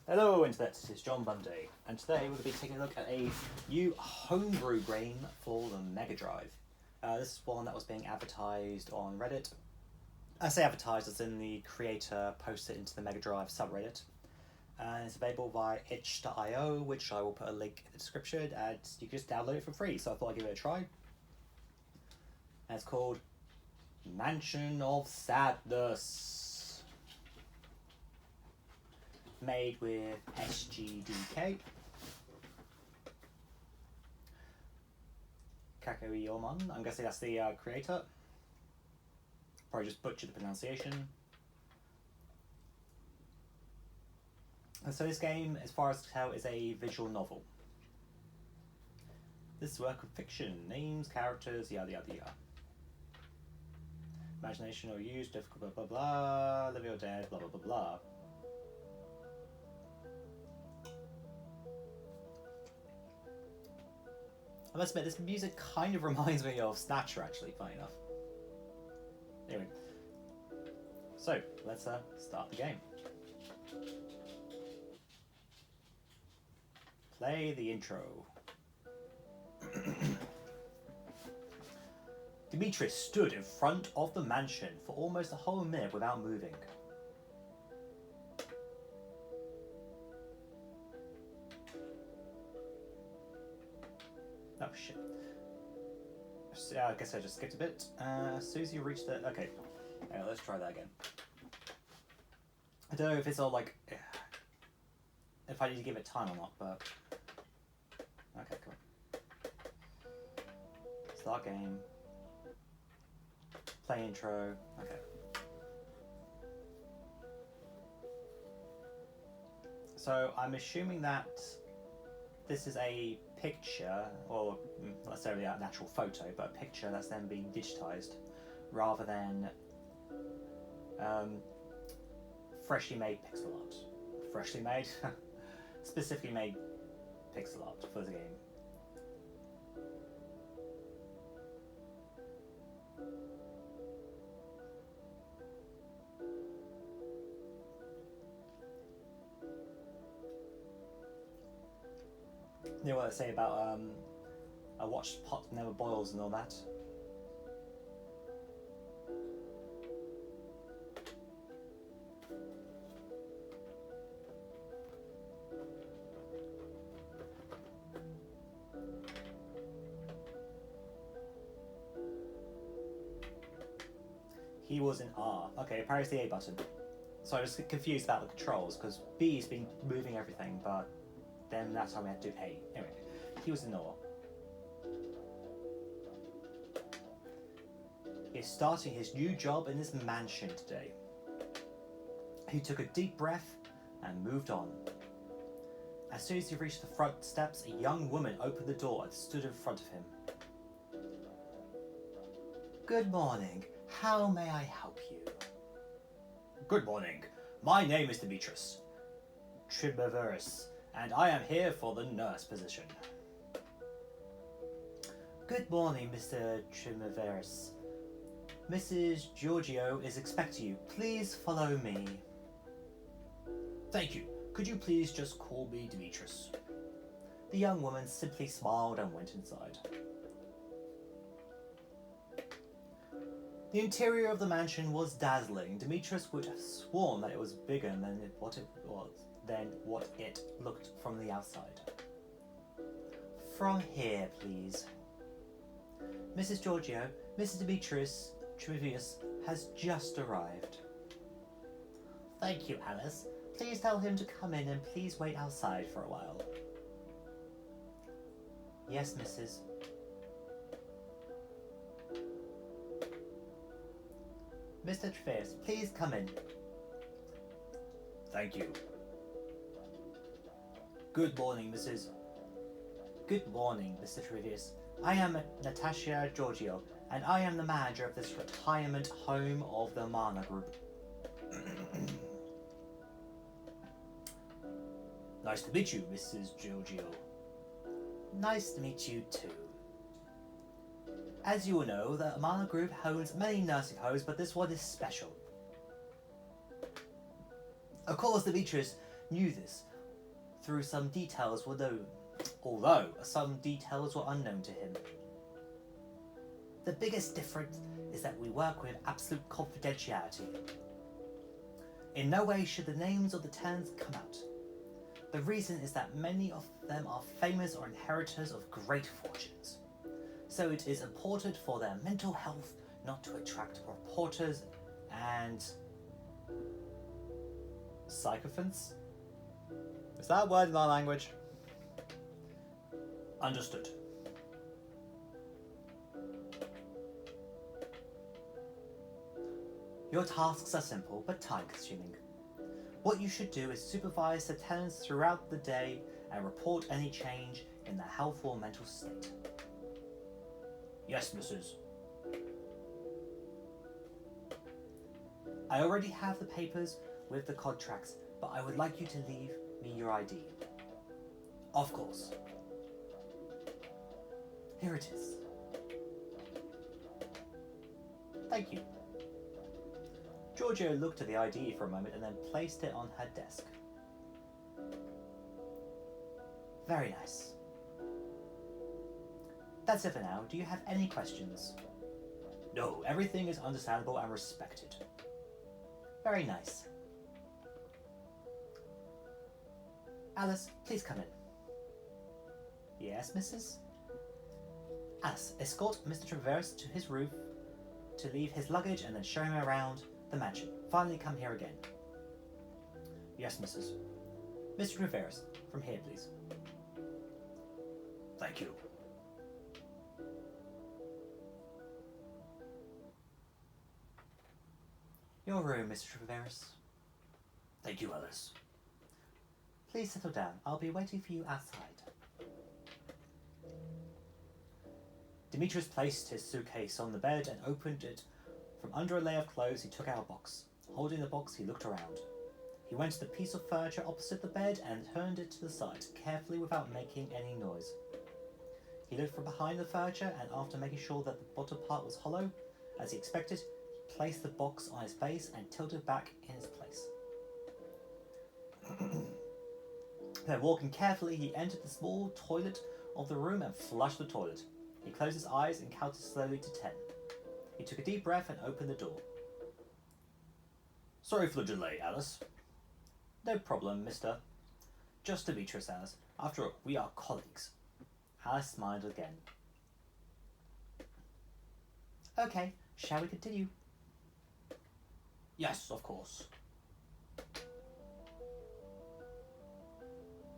Hello Internet, this is John Bundy, and today we're going to be taking a look at a new homebrew game for the Mega Drive. This is one that was being advertised on Reddit. I say advertised as in the creator posted into the Mega Drive subreddit. And it's available via itch.io, which I will put a link in the description, and you can just download it for free, so I thought I'd give it a try. And it's called Mansion of Sadness. Made with SGDK. Kakoyomon, I'm guessing that's the creator. Probably just butchered the pronunciation. And so this game, as far as I can tell, is a visual novel. This is a work of fiction, names, characters, yada yada yada. Imagination or use, difficult blah blah blah, living or dead, blah blah blah blah. I must admit, this music kind of reminds me of Snatcher, actually, funny enough. Anyway, so let's start the game. Play the intro. Dimitris stood in front of the mansion for almost a whole minute without moving. Oh shit. So, I guess I just skipped a bit. As soon as you reach the... Okay. Let's try that again. I don't know if it's all like... If I need to give it time or not, but... Okay, come on. Start game. Play intro. Okay. So, I'm assuming that this is a picture, or not necessarily an actual photo, but a picture that's then being digitized, rather than freshly made pixel art. Freshly made? Specifically made pixel art for the game. You know what they say about a watched pot never boils and all that? He was in R. Okay, apparently it's the A button. So I was confused about the controls, because B's been moving everything, but then that's how we had to do A. Anyway, he was in R. He's starting his new job in his mansion today. He took a deep breath and moved on. As soon as he reached the front steps, a young woman opened the door and stood in front of him. Good morning. How may I help you? Good morning. My name is Dimitris Trimaveris, and I am here for the nurse position. Good morning, Mr. Trimaveris. Mrs. Giorgio is expecting you. Please follow me. Thank you. Could you please just call me Dimitris? The young woman simply smiled and went inside. The interior of the mansion was dazzling. Dimitris would have sworn that it was bigger than what it looked from the outside. From here, please. Mrs. Giorgio, Mr. Dimitris Trivius has just arrived. Thank you, Alice. Please tell him to come in and please wait outside for a while. Yes, Mrs. Mr. Trivius, please come in. Thank you. Good morning, Mrs. Good morning, Mr. Trivius. I am Natasha Giorgio, and I am the manager of this retirement home of the Mana Group. Nice to meet you, Mrs. Giorgio. Nice to meet you too. As you will know, the Mana Group owns many nursing homes, but this one is special. Of course, Demetrius knew this. through some details although some details were unknown to him. The biggest difference is that we work with absolute confidentiality. In no way should the names of the tenants come out. The reason is that many of them are famous or inheritors of great fortunes. So it is important for their mental health not to attract reporters and sycophants. Is that a word in our language? Understood. Your tasks are simple but time-consuming. What you should do is supervise the tenants throughout the day and report any change in their health or mental state. Yes, Mrs. I already have the papers with the contracts, but I would like you to leave me your ID. Of course. Here it is. Thank you. Giorgio looked at the ID for a moment and then placed it on her desk. Very nice. That's it for now. Do you have any questions? No, everything is understandable and respected. Very nice. Alice, please come in. Yes, Mrs.? Alice, escort Mr. Travers to his room to leave his luggage and then show him around the mansion. Finally come here again. Yes, Mrs. Mr. Travers, from here, please. Thank you. Your room, Mr. Travers. Thank you, Alice. Please settle down. I'll be waiting for you outside. Demetrius placed his suitcase on the bed and opened it. From under a layer of clothes, he took out a box. Holding the box, he looked around. He went to the piece of furniture opposite the bed and turned it to the side, carefully without making any noise. He looked from behind the furniture and after making sure that the bottom part was hollow, as he expected, he placed the box on his base and tilted back in its place. Then walking carefully, he entered the small toilet of the room and flushed the toilet. He closed his eyes and counted slowly to 10. He took a deep breath and opened the door. Sorry for the delay, Alice. No problem, mister. Just Demetrius, Alice. After all, we are colleagues. Alice smiled again. Okay, shall we continue? Yes, of course.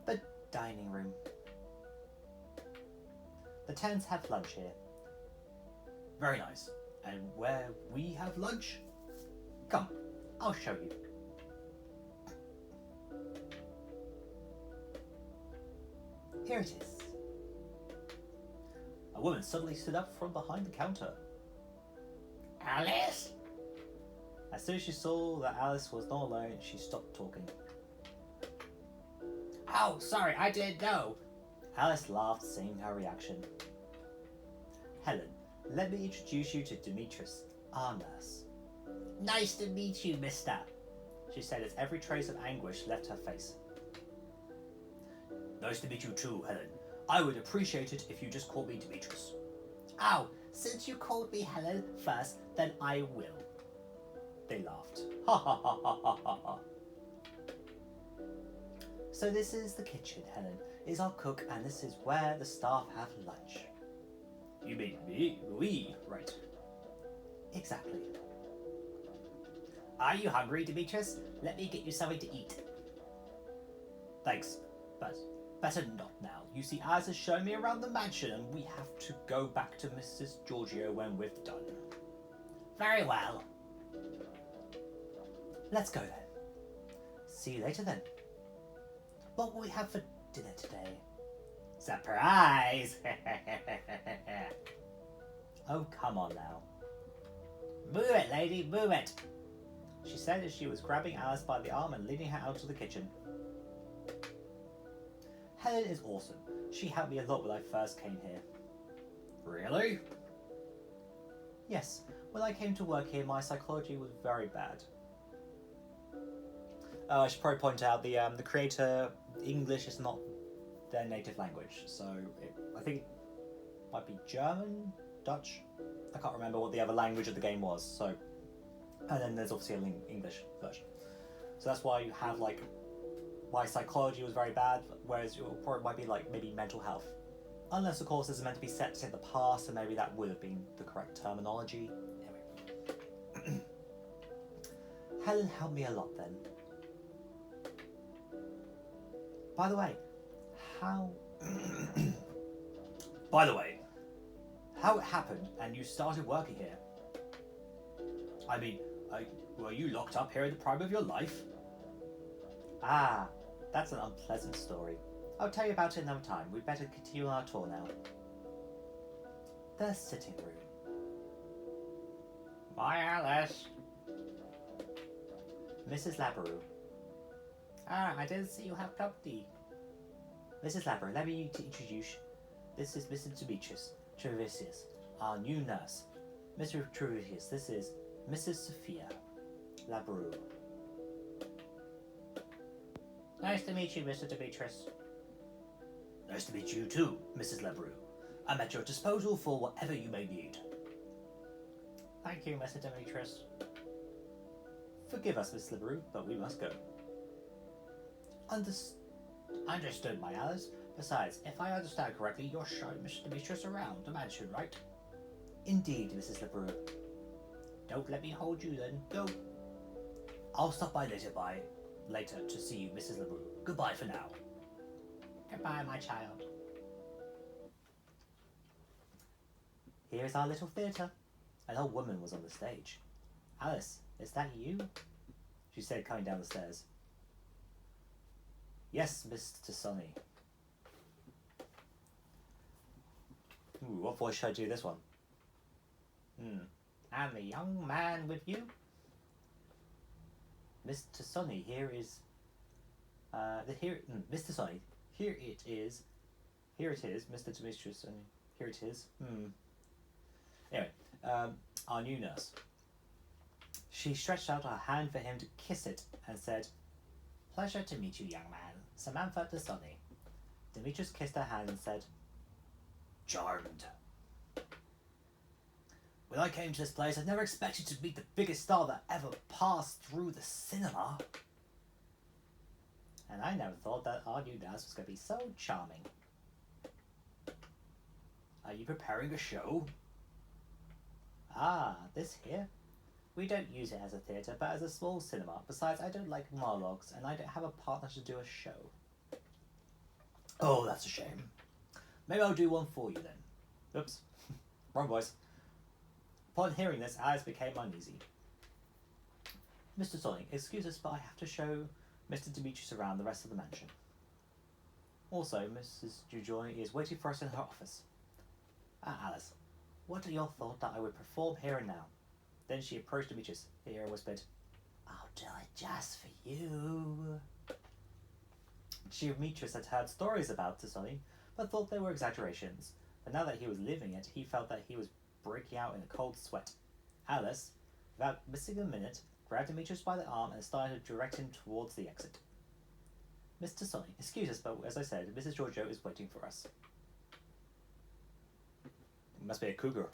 The dining room. The tenants have lunch here. Very nice. And where we have lunch? Come, I'll show you. Here it is. A woman suddenly stood up from behind the counter. Alice? As soon as she saw that Alice was not alone, she stopped talking. Oh, sorry, I didn't know. Alice laughed, seeing her reaction. Helen, let me introduce you to Demetrius, our nurse. Nice to meet you, mister, she said as every trace of anguish left her face. Nice to meet you too, Helen. I would appreciate it if you just called me Demetrius. Oh, since you called me Helen first, then I will. They laughed. Ha ha ha ha ha ha ha. So this is the kitchen, Helen. Is our cook, and this is where the staff have lunch. You mean me? We, right. Exactly. Are you hungry, Demetrius? Let me get you something to eat. Thanks, but better not now. You see, Alice has shown me around the mansion, and we have to go back to Mrs. Giorgio when we've done. Very well. Let's go then. See you later then. What will we have for dinner today? Surprise! Oh, come on now. Move it, lady, move it! She said as she was grabbing Alice by the arm and leading her out to the kitchen. Helen is awesome. She helped me a lot when I first came here. Really? Yes. When I came to work here, my psychology was very bad. I should probably point out the creator, English is not their native language, so I think it might be German, Dutch. I can't remember what the other language of the game was. So, and then there's obviously an English version. So that's why you have like why psychology was very bad, whereas it probably might be like maybe mental health. Unless of course this is meant to be set in the past, and maybe that would have been the correct terminology. Anyway. Helen helped me a lot then. By the way, how it happened and you started working here? I mean, were you locked up here in the prime of your life? Ah, that's an unpleasant story. I'll tell you about it another time. We'd better continue on our tour now. The sitting room. My Alice. Mrs. Laboureux. Ah, I didn't see you have company. Mrs. Laboureux, let me introduce. This is Mr. Demetrius Trevisius, our new nurse. Mr. Trevisius, this is Mrs. Sophia Laboureux. Nice to meet you, Mr. Demetrius. Nice to meet you too, Mrs. Laboureux. I'm at your disposal for whatever you may need. Thank you, Mr. Demetrius. Forgive us, Miss Laboureux, but we must go. Understood, my Alice. Besides, if I understand correctly, you're showing Mr. Demetrius around the mansion, right? Indeed, Mrs. Laboureux. Don't let me hold you then. Go. I'll stop by later to see you, Mrs. Laboureux. Goodbye for now. Goodbye, my child. Here's our little theatre. An old woman was on the stage. Alice, is that you? She said, coming down the stairs. Yes, Mr. Sonny. Ooh, what voice should I do this one? And the young man with you? Mr. Sonny, here is... Mr. Sonny, here it is, Mr. Demetrius, and here it is. Anyway, our new nurse. She stretched out her hand for him to kiss it and said, Pleasure to meet you, young man. Samantha de Sonny. Demetrius kissed her hand and said, Charmed. When I came to this place, I never expected to meet the biggest star that ever passed through the cinema. And I never thought that our new nurse was going to be so charming. Are you preparing a show? Ah, this here? We don't use it as a theatre, but as a small cinema. Besides, I don't like monologues, and I don't have a partner to do a show. Oh, that's a shame. Maybe I'll do one for you then. Oops. Wrong voice. Upon hearing this, Alice became uneasy. Mr. Sonny, excuse us, but I have to show Mr. Demetrius around the rest of the mansion. Also, Mrs. Giugioni is waiting for us in her office. Ah, Alice, what are your thoughts that I would perform here and now? Then she approached Demetrius here and whispered, I'll do it just for you. Demetrius had heard stories about Sonny, but thought they were exaggerations. But now that he was living it, he felt that he was breaking out in a cold sweat. Alice, without missing a minute, grabbed Demetrius by the arm and started to direct him towards the exit. Mr. Sonny, excuse us, but as I said, Mrs. Giorgio is waiting for us. It must be a cougar.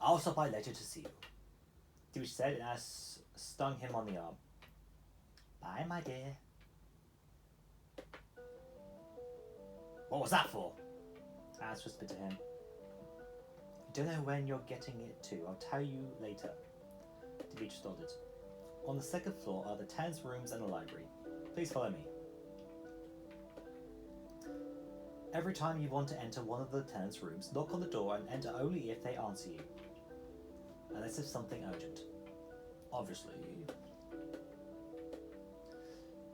I'll stop by later to see you, Demetrius said, and Alice stung him on the arm. Bye, my dear. What was that for? Alice whispered to him. I don't know when you're getting it to. I'll tell you later. Demetrius nodded. On the second floor are the tenants' rooms and the library. Please follow me. Every time you want to enter one of the tenants' rooms, knock on the door and enter only if they answer you. Unless it's something urgent. Obviously.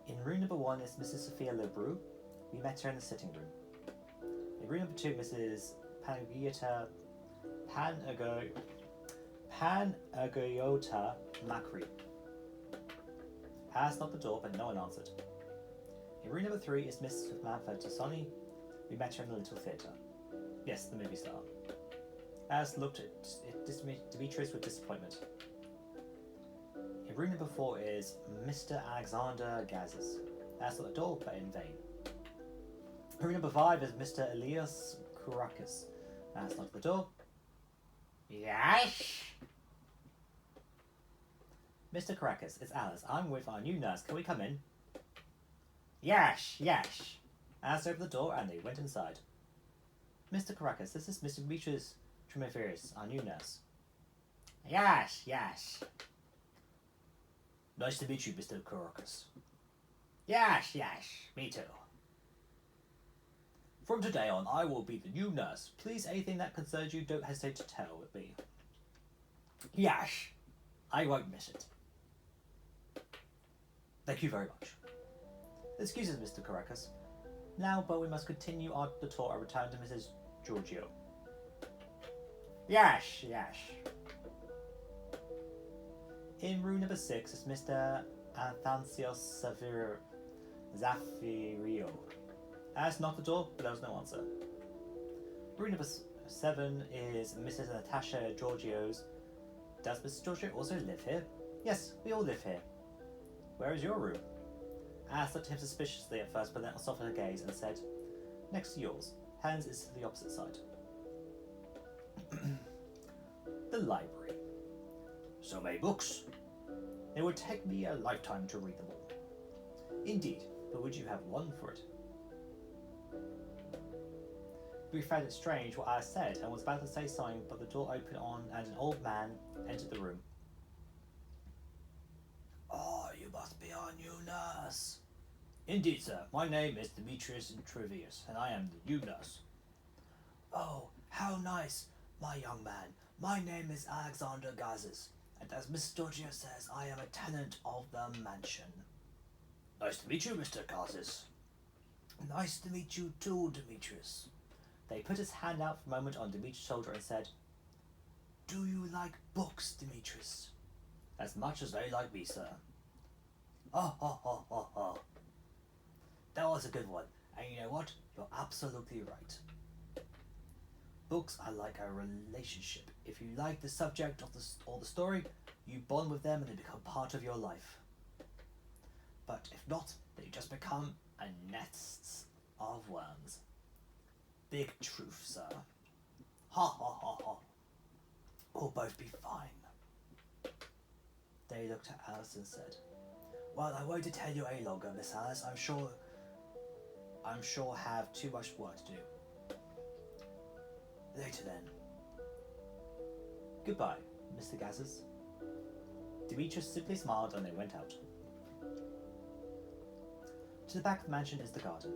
In room number 1 is Mrs. Sophia Laboureux. We met her in the sitting room. In room number 2, Mrs. Panagayota Macri. Alice knocked the door, but no one answered. In room number 3 is Miss Samantha Tassoni. We met her in the little theatre. Yes, the movie star. Alice looked at Demetrius with disappointment. Room number 4 is Mr. Alexander Gazes. That's not the door, but in vain. Room number 5 is Mr. Elias Kourakis. That's not the door. Yes! Mr. Kourakis, it's Alice. I'm with our new nurse. Can we come in? Yes, yes. Alice opened the door and they went inside. Mr. Kourakis, this is Mr. Demetrius Trimiferis, our new nurse. Yes, yes. Nice to meet you, Mr. Kourakis. Yes, yes, me too. From today on, I will be the new nurse. Please, anything that concerns you, don't hesitate to tell with me. Yes, I won't miss it. Thank you very much. Excuse us, Mr. Kourakis. Now, but we must continue the tour and return to Mrs. Giorgio. Yes, yes. In room number 6 is Mr. Athanasios Zafirio. That's not the door, but there was no answer. Room number 7 is Mrs. Natasha Georgio's. Does Mrs. Giorgio also live here? Yes, we all live here. Where is your room? Alice looked at him suspiciously at first, but then softened her gaze and said, next to yours. Helen's is to the opposite side. The library. So many books. It would take me a lifetime to read them all. Indeed, but would you have one for it? We found it strange what Alice said and was about to say something, but the door opened on and an old man entered the room. Oh, you must be our new nurse. Indeed, sir. My name is Demetrius Trevius, and I am the new nurse. Oh, how nice, my young man. My name is Alexander Gazes, and as Miss Giorgio says, I am a tenant of the mansion. Nice to meet you, Mr. Gazes. Nice to meet you too, Demetrius. They put his hand out for a moment on Demetrius' shoulder and said, do you like books, Demetrius? As much as they like me, sir. Oh, ho, ho, ho, ho. That was a good one, and you know what? You're absolutely right. Books are like a relationship. If you like the subject or the story, you bond with them and they become part of your life. But if not, they just become a nest of worms. Big truth, sir. Ha ha ha ha. We'll both be fine. They looked at Alice and said, well, I won't detain you any longer, Miss Alice. I'm sure have too much work to do. Later then. Goodbye, Mr. Gazes. Demetrius simply smiled and they went out. To the back of the mansion is the garden.